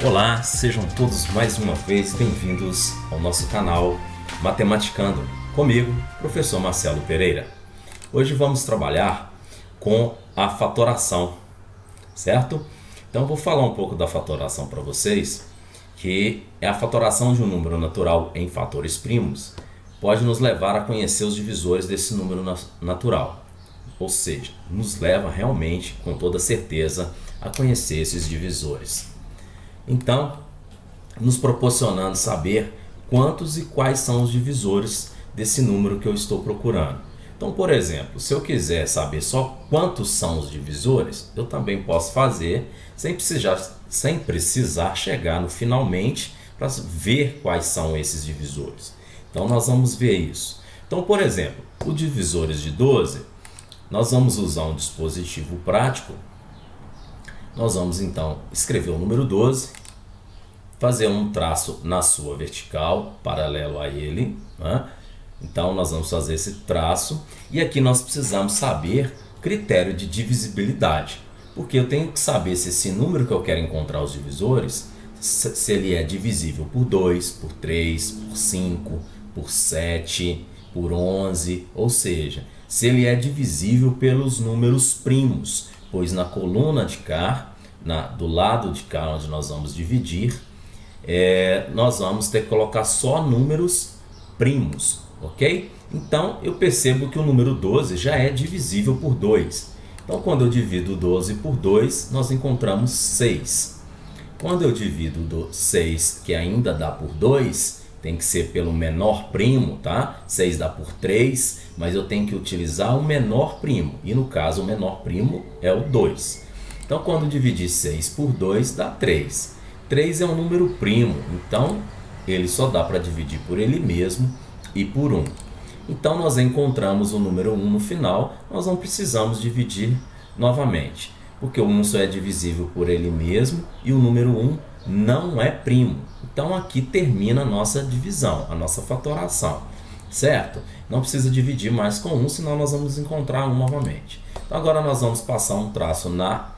Olá, sejam todos mais uma vez bem-vindos ao nosso canal Matematicando, comigo, professor Marcelo Pereira. Hoje vamos trabalhar com a fatoração, certo? Então vou falar um pouco da fatoração para vocês, que é a fatoração de um número natural em fatores primos, pode nos levar a conhecer os divisores desse número natural, ou seja, nos leva realmente, com toda certeza, a conhecer esses divisores. Então, nos proporcionando saber quantos e quais são os divisores desse número que eu estou procurando. Então, por exemplo, se eu quiser saber só quantos são os divisores, eu também posso fazer sem precisar chegar no finalmente para ver quais são esses divisores. Então, nós vamos ver isso. Então, por exemplo, os divisores de 12, nós vamos usar um dispositivo prático. Nós vamos então escrever o número 12, fazer um traço na sua vertical, paralelo a ele, né? Então nós vamos fazer esse traço e aqui nós precisamos saber critério de divisibilidade, porque eu tenho que saber se esse número que eu quero encontrar os divisores, se ele é divisível por 2, por 3, por 5, por 7, por 11, ou seja, se ele é divisível pelos números primos, pois na coluna de cá, do lado de cá onde nós vamos dividir, nós vamos ter que colocar só números primos, ok? Então eu percebo que o número 12 já é divisível por 2. Então quando eu divido 12 por 2, nós encontramos 6. Quando eu divido 6, que ainda dá por 2, tem que ser pelo menor primo, tá? 6 dá por 3, mas eu tenho que utilizar o menor primo. E no caso, o menor primo é o 2. Então, quando dividir 6 por 2, dá 3. 3 é um número primo, então ele só dá para dividir por ele mesmo e por 1. Então, nós encontramos o número 1 no final, nós não precisamos dividir novamente, porque o 1 só é divisível por ele mesmo e o número 1 não é primo. Então aqui termina a nossa divisão, a nossa fatoração, certo? Não precisa dividir mais com 1, senão nós vamos encontrar 1 novamente. Então agora nós vamos passar um traço na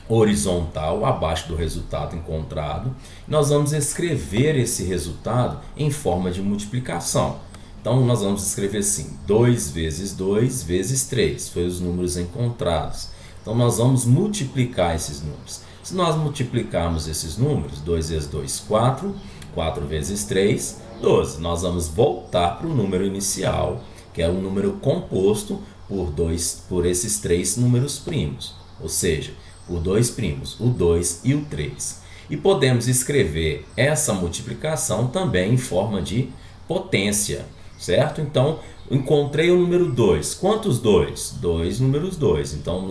horizontal, abaixo do resultado encontrado. Nós vamos escrever esse resultado em forma de multiplicação. Então nós vamos escrever assim, 2 vezes 2 vezes 3, foi os números encontrados. Então nós vamos multiplicar esses números. Se nós multiplicarmos esses números, 2 vezes 2, 4, 4 vezes 3, 12. Nós vamos voltar para o número inicial, que é um número composto por esses 3 números primos, ou seja, por 2 primos, o 2 e o 3. E podemos escrever essa multiplicação também em forma de potência, certo? Então, encontrei o número 2. Quantos 2? 2 números 2. Então,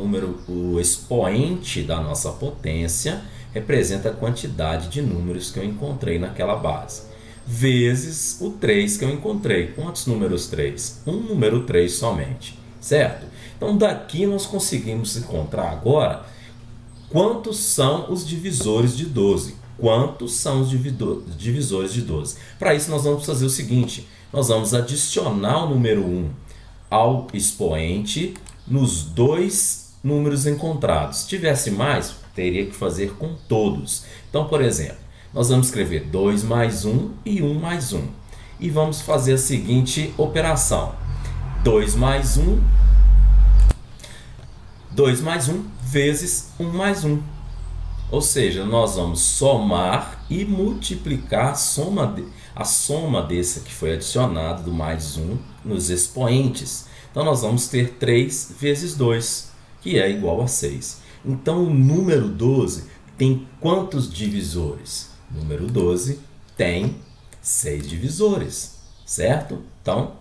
o expoente da nossa potência representa a quantidade de números que eu encontrei naquela base, vezes o 3 que eu encontrei. Quantos números 3? Um número 3 somente, certo? Então, daqui nós conseguimos encontrar agora quantos são os divisores de 12. Quantos são os divisores de 12? Para isso, nós vamos fazer o seguinte. Nós vamos adicionar o número 1 ao expoente nos 2 números encontrados. Se tivesse mais, teria que fazer com todos. Então, por exemplo, nós vamos escrever 2 mais 1 e 1 mais 1. E vamos fazer a seguinte operação. 2 mais 1 vezes 1 mais 1. Ou seja, nós vamos somar e multiplicar a soma desse que foi adicionado do mais 1 nos expoentes. Então nós vamos ter 3 vezes 2, que é igual a 6. Então o número 12 tem quantos divisores? O número 12 tem 6 divisores, certo? Então,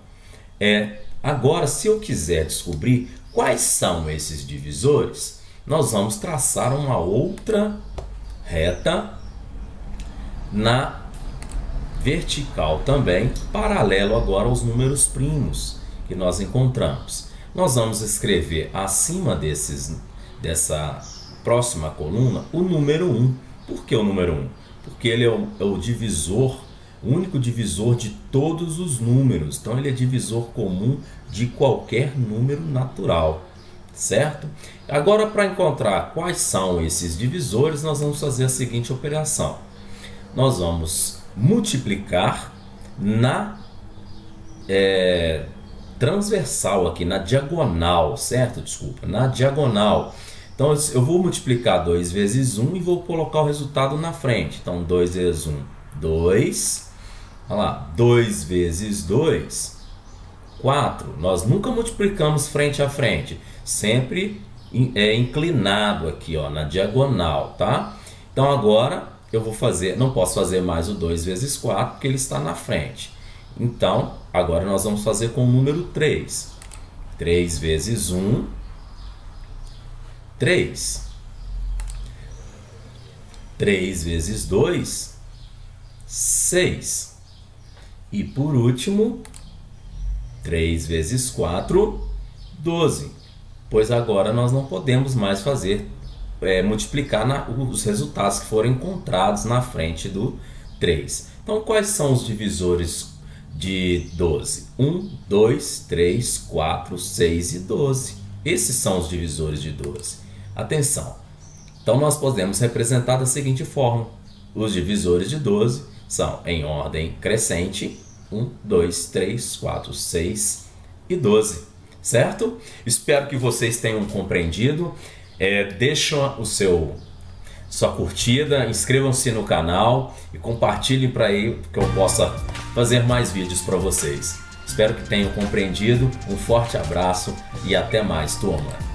agora se eu quiser descobrir quais são esses divisores, nós vamos traçar uma outra reta na vertical também, paralelo agora aos números primos que nós encontramos. Nós vamos escrever acima dessa próxima coluna o número 1. Por que o número 1? Porque ele é o divisor, o único divisor de todos os números. Então ele é divisor comum de qualquer número natural. certo? Agora, para encontrar quais são esses divisores, nós vamos fazer a seguinte operação. Nós vamos multiplicar na transversal aqui, na diagonal, certo? Desculpa, na diagonal. Então eu vou multiplicar 2 vezes 1 e vou colocar o resultado na frente. Então 2 vezes 1, 2. Olha lá, 2 vezes 2, 4. Nós nunca multiplicamos frente a frente, sempre inclinado aqui, ó, na diagonal, tá? Então agora eu vou fazer, não posso fazer mais o 2 vezes 4 porque ele está na frente. Então agora nós vamos fazer com o número 3. 3 vezes 1, 3. 3 vezes 2, 6. E por último, 3 vezes 4, 12. Pois agora nós não podemos mais fazer multiplicar os resultados que foram encontrados na frente do 3. Então quais são os divisores de 12? 1, 2, 3, 4, 6 e 12. Esses são os divisores de 12. Atenção! Então nós podemos representar da seguinte forma. Os divisores de 12 são em ordem crescente: 1, 2, 3, 4, 6 e 12. Certo? Espero que vocês tenham compreendido. Deixem sua curtida, inscrevam-se no canal e compartilhem para aí que eu possa fazer mais vídeos para vocês. Espero que tenham compreendido. Um forte abraço e até mais, turma!